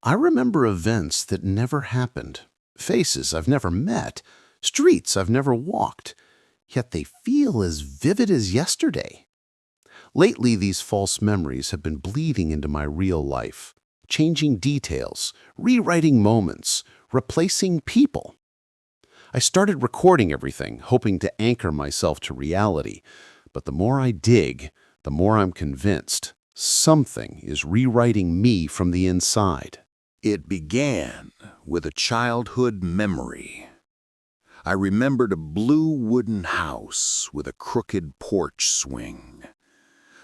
I remember events that never happened, faces I've never met, streets I've never walked, yet they feel as vivid as yesterday. Lately, these false memories have been bleeding into my real life, changing details, rewriting moments, replacing people. I started recording everything, hoping to anchor myself to reality, but the more I dig, the more I'm convinced something is rewriting me from the inside. It began with a childhood memory. I remembered a blue wooden house with a crooked porch swing.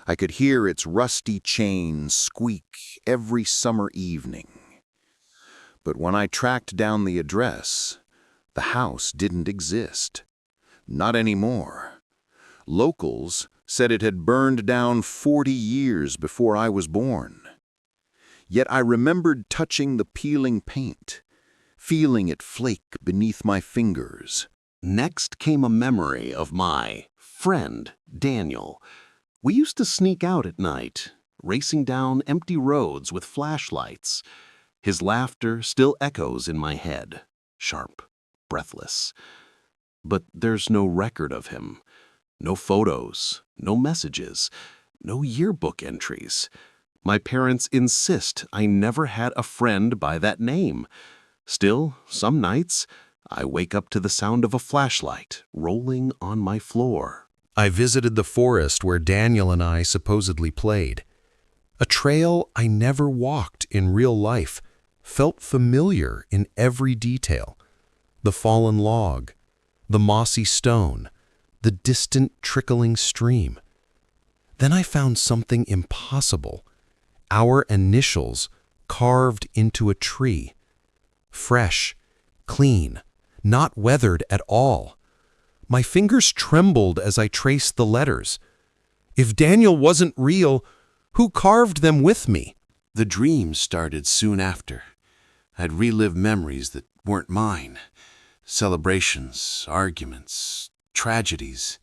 I could hear its rusty chain squeak every summer evening. But when I tracked down the address, the house didn't exist. Not anymore. Locals said it had burned down 40 years before I was born. Yet I remembered touching the peeling paint, feeling it flake beneath my fingers. Next came a memory of my friend, Daniel. We used to sneak out at night, racing down empty roads with flashlights. His laughter still echoes in my head, sharp, breathless. But there's no record of him. No photos, no messages, no yearbook entries. My parents insist I never had a friend by that name. Still, some nights, I wake up to the sound of a flashlight rolling on my floor. I visited the forest where Daniel and I supposedly played. A trail I never walked in real life, felt familiar in every detail. The fallen log, the mossy stone, the distant trickling stream. Then I found something impossible. Our initials carved into a tree. Fresh, clean, not weathered at all. My fingers trembled as I traced the letters. If Daniel wasn't real, who carved them with me? The dreams started soon after. I'd relive memories that weren't mine. Celebrations, arguments, tragedies.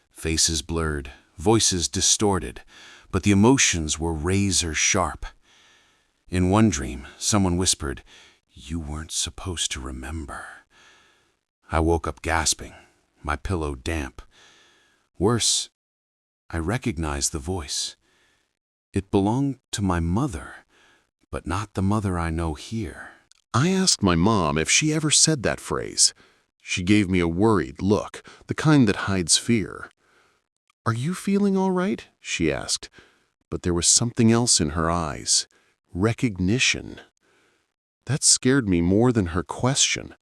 Faces blurred, voices distorted, but the emotions were razor sharp. In one dream, someone whispered, "You weren't supposed to remember." I woke up gasping, my pillow damp. Worse, I recognized the voice. It belonged to my mother, but not the mother I know here. I asked my mom if she ever said that phrase. She gave me a worried look, the kind that hides fear. "Are you feeling all right?" she asked. But there was something else in her eyes. Recognition. That scared me more than her question.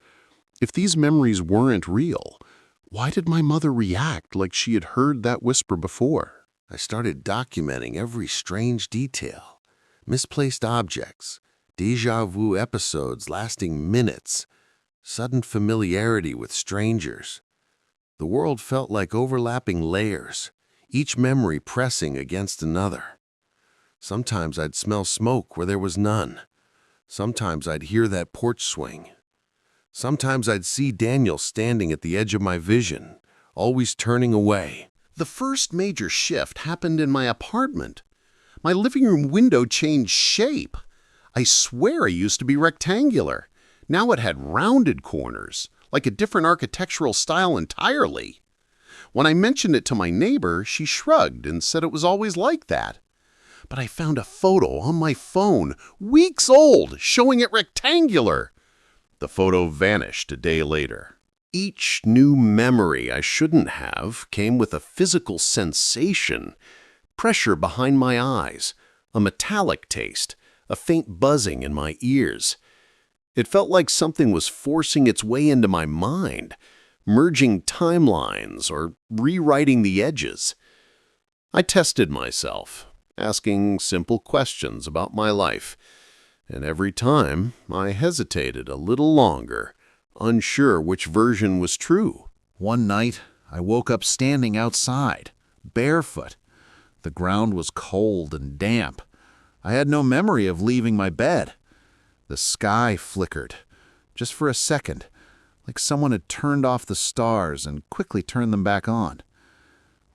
If these memories weren't real, why did my mother react like she had heard that whisper before? I started documenting every strange detail. Misplaced objects, déjà vu episodes lasting minutes, sudden familiarity with strangers. The world felt like overlapping layers, each memory pressing against another. Sometimes I'd smell smoke where there was none. Sometimes I'd hear that porch swing. Sometimes I'd see Daniel standing at the edge of my vision, always turning away. The first major shift happened in my apartment. My living room window changed shape. I swear it used to be rectangular. Now it had rounded corners, like a different architectural style entirely. When I mentioned it to my neighbor, she shrugged and said it was always like that. But I found a photo on my phone, weeks old, showing it rectangular. The photo vanished a day later. Each new memory I shouldn't have came with a physical sensation, pressure behind my eyes, a metallic taste, a faint buzzing in my ears. It felt like something was forcing its way into my mind, merging timelines or rewriting the edges. I tested myself, asking simple questions about my life, and every time I hesitated a little longer, unsure which version was true. One night, I woke up standing outside, barefoot. The ground was cold and damp. I had no memory of leaving my bed. The sky flickered, just for a second, like someone had turned off the stars and quickly turned them back on.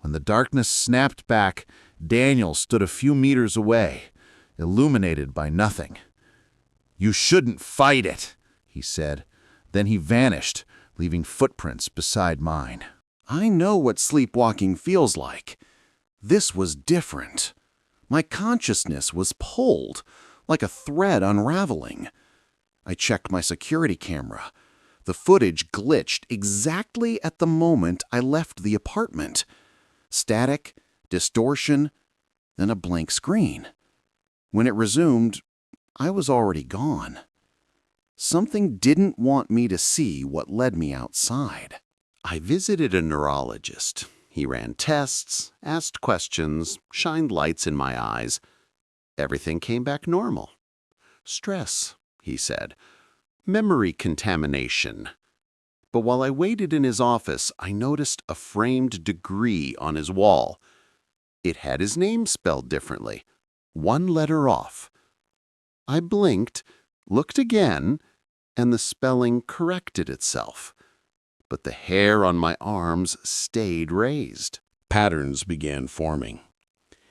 When the darkness snapped back, Daniel stood a few meters away, illuminated by nothing. "You shouldn't fight it," he said. Then he vanished, leaving footprints beside mine. I know what sleepwalking feels like. This was different. My consciousness was pulled, like a thread unraveling. I checked my security camera. The footage glitched exactly at the moment I left the apartment. Static, distortion, then a blank screen. When it resumed, I was already gone. Something didn't want me to see what led me outside. I visited a neurologist. He ran tests, asked questions, shined lights in my eyes. Everything came back normal. Stress, he said. Memory contamination. But while I waited in his office, I noticed a framed degree on his wall. It had his name spelled differently, one letter off. I blinked, looked again, and the spelling corrected itself. But the hair on my arms stayed raised. Patterns began forming.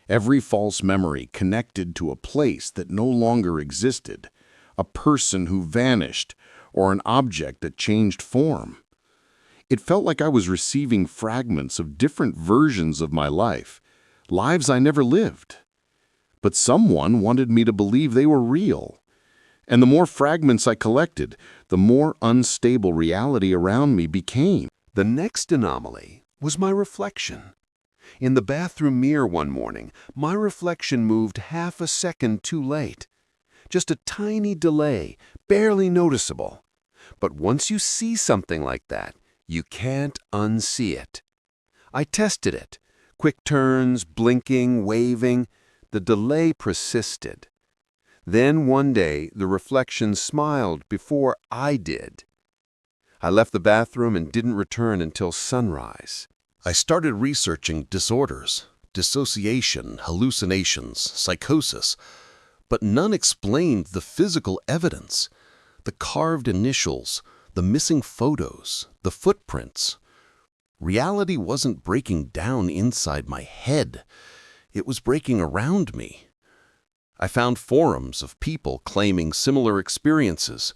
Every false memory connected to a place that no longer existed, a person who vanished, or an object that changed form. It felt like I was receiving fragments of different versions of my life, lives I never lived. But someone wanted me to believe they were real. And the more fragments I collected, the more unstable reality around me became. The next anomaly was my reflection. In the bathroom mirror one morning, my reflection moved half a second too late. Just a tiny delay, barely noticeable. But once you see something like that, you can't unsee it. I tested it. Quick turns, blinking, waving. The delay persisted. Then one day, the reflection smiled before I did. I left the bathroom and didn't return until sunrise. I started researching disorders, dissociation, hallucinations, psychosis, but none explained the physical evidence, the carved initials, the missing photos, the footprints. Reality wasn't breaking down inside my head. It was breaking around me. I found forums of people claiming similar experiences.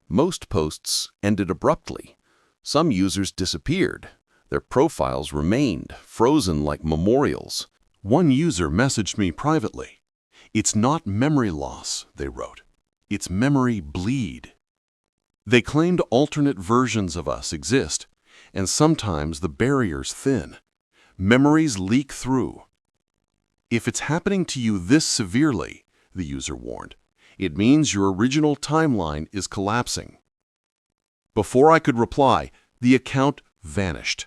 Most posts ended abruptly. Some users disappeared. Their profiles remained, frozen like memorials. One user messaged me privately. "It's not memory loss," they wrote. "It's memory bleed." They claimed alternate versions of us exist, and sometimes the barrier's thin. Memories leak through. "If it's happening to you this severely," the user warned, "it means your original timeline is collapsing." Before I could reply, the account vanished.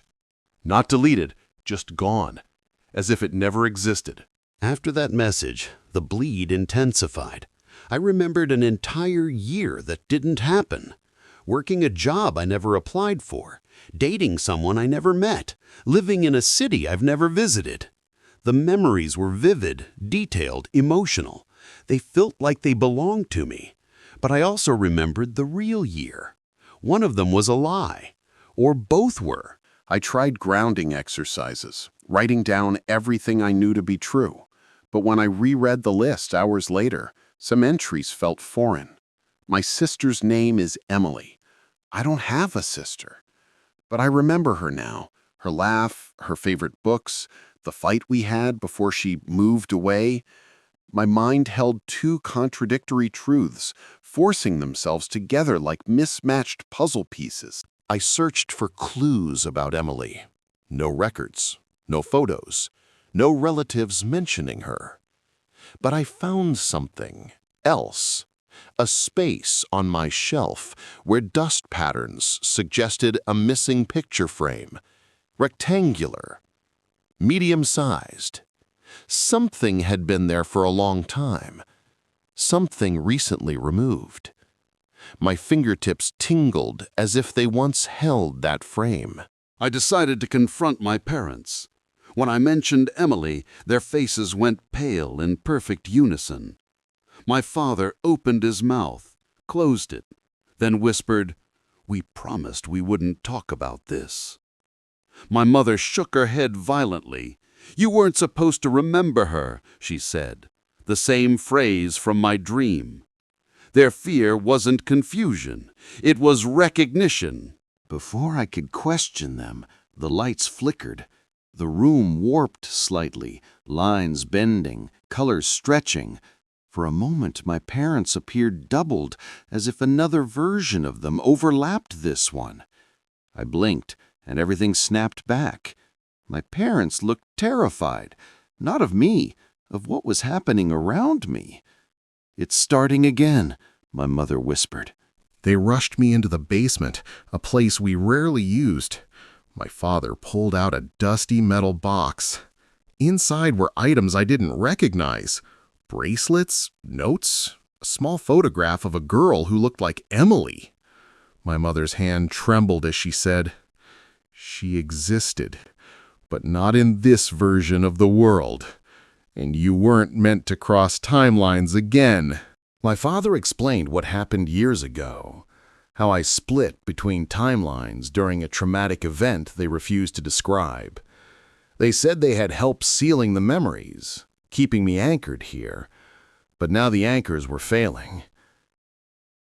Not deleted, just gone, as if it never existed. After that message, the bleed intensified. I remembered an entire year that didn't happen. Working a job I never applied for, dating someone I never met, living in a city I've never visited. The memories were vivid, detailed, emotional. They felt like they belonged to me. But I also remembered the real year. One of them was a lie, or both were. I tried grounding exercises, writing down everything I knew to be true. But when I reread the list hours later, some entries felt foreign. My sister's name is Emily. I don't have a sister. But I remember her now, her laugh, her favorite books, the fight we had before she moved away. My mind held two contradictory truths, forcing themselves together like mismatched puzzle pieces. I searched for clues about Emily. No records, no photos, no relatives mentioning her. But I found something else. A space on my shelf where dust patterns suggested a missing picture frame. Rectangular. Medium-sized. Something had been there for a long time. Something recently removed. My fingertips tingled as if they once held that frame. I decided to confront my parents. When I mentioned Emily, their faces went pale in perfect unison. My father opened his mouth, closed it, then whispered, "We promised we wouldn't talk about this." My mother shook her head violently. "You weren't supposed to remember her," she said, the same phrase from my dream. Their fear wasn't confusion. It was recognition. Before I could question them, the lights flickered. The room warped slightly, lines bending, colors stretching. For a moment, my parents appeared doubled, as if another version of them overlapped this one. I blinked, and everything snapped back. My parents looked terrified, not of me, of what was happening around me. "It's starting again," my mother whispered. They rushed me into the basement, a place we rarely used. My father pulled out a dusty metal box. Inside were items I didn't recognize. Bracelets, notes, a small photograph of a girl who looked like Emily. My mother's hand trembled as she said, "She existed, but not in this version of the world. And you weren't meant to cross timelines again." My father explained what happened years ago, how I split between timelines during a traumatic event they refused to describe. They said they had help sealing the memories, keeping me anchored here, but now the anchors were failing.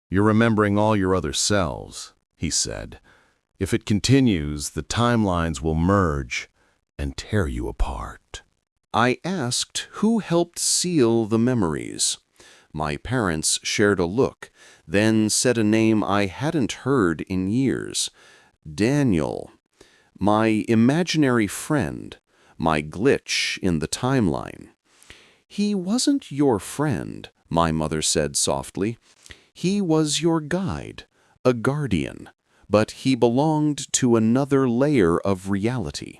"You're remembering all your other selves," he said. "If it continues, the timelines will merge and tear you apart." I asked who helped seal the memories. My parents shared a look, then said a name I hadn't heard in years. Daniel. My imaginary friend. My glitch in the timeline. "He wasn't your friend," my mother said softly. "He was your guide, a guardian, but he belonged to another layer of reality.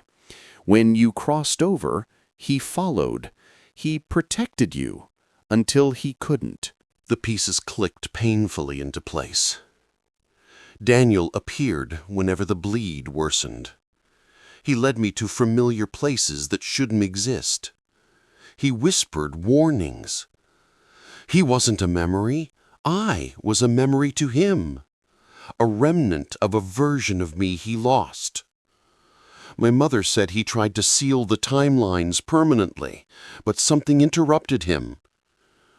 When you crossed over, he followed. He protected you until he couldn't." The pieces clicked painfully into place. Daniel appeared whenever the bleed worsened. He led me to familiar places that shouldn't exist. He whispered warnings. He wasn't a memory. I was a memory to him, a remnant of a version of me he lost. My mother said he tried to seal the timelines permanently, but something interrupted him.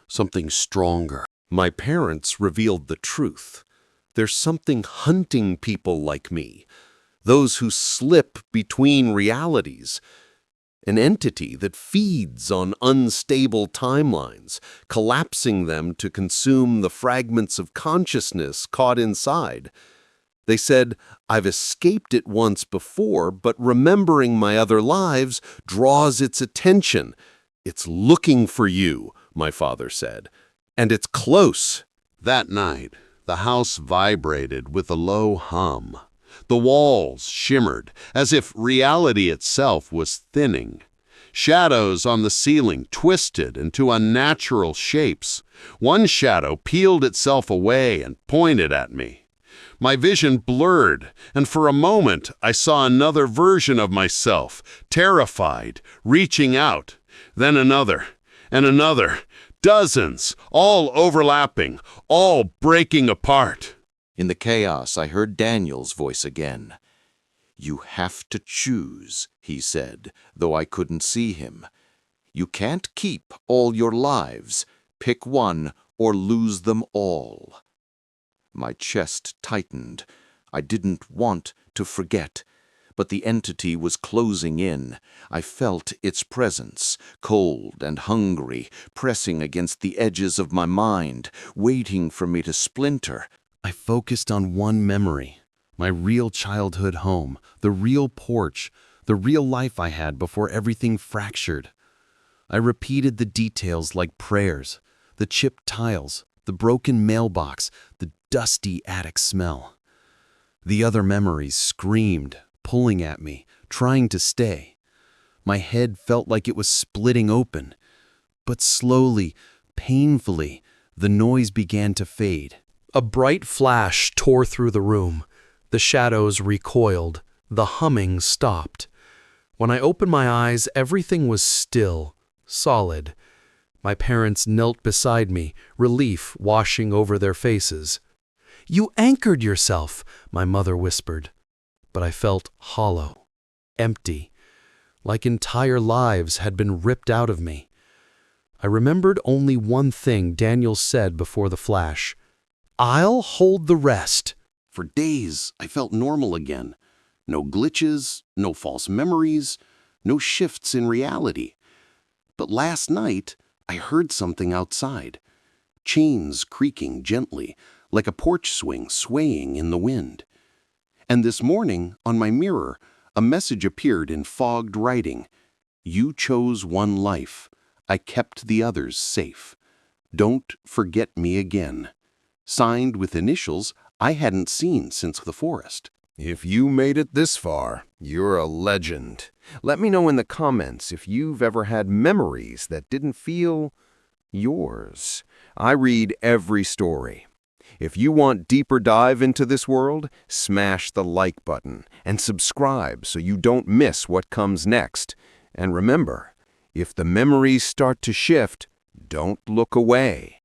Something stronger. My parents revealed the truth. There's something hunting people like me, those who slip between realities, an entity that feeds on unstable timelines, collapsing them to consume the fragments of consciousness caught inside. They said, "I've escaped it once before, but remembering my other lives draws its attention. It's looking for you," my father said, "and it's close." That night, the house vibrated with a low hum. The walls shimmered, as if reality itself was thinning. Shadows on the ceiling twisted into unnatural shapes. One shadow peeled itself away and pointed at me. My vision blurred, and for a moment I saw another version of myself, terrified, reaching out. Then another, and another. Dozens, all overlapping, all breaking apart. In the chaos, I heard Daniel's voice again. "You have to choose," he said, though I couldn't see him. "You can't keep all your lives. Pick one or lose them all." My chest tightened. I didn't want to forget, but the entity was closing in. I felt its presence, cold and hungry, pressing against the edges of my mind, waiting for me to splinter. I focused on one memory, my real childhood home, the real porch, the real life I had before everything fractured. I repeated the details like prayers, the chipped tiles, the broken mailbox, the dusty attic smell. The other memories screamed, pulling at me, trying to stay. My head felt like it was splitting open. But slowly, painfully, the noise began to fade. A bright flash tore through the room. The shadows recoiled. The humming stopped. When I opened my eyes, everything was still, solid. My parents knelt beside me, relief washing over their faces. "You anchored yourself," my mother whispered. But I felt hollow, empty, like entire lives had been ripped out of me. I remembered only one thing Daniel said before the flash. I'll hold the rest. For days, I felt normal again. No glitches, no false memories, no shifts in reality. But last night, I heard something outside. Chains creaking gently, like a porch swing swaying in the wind. And this morning, on my mirror, a message appeared in fogged writing. You chose one life. I kept the others safe. Don't forget me again. Signed with initials I hadn't seen since the forest. If you made it this far, you're a legend. Let me know in the comments if you've ever had memories that didn't feel yours. I read every story. If you want deeper dive into this world, smash the like button and subscribe so you don't miss what comes next. And remember, if the memories start to shift, don't look away.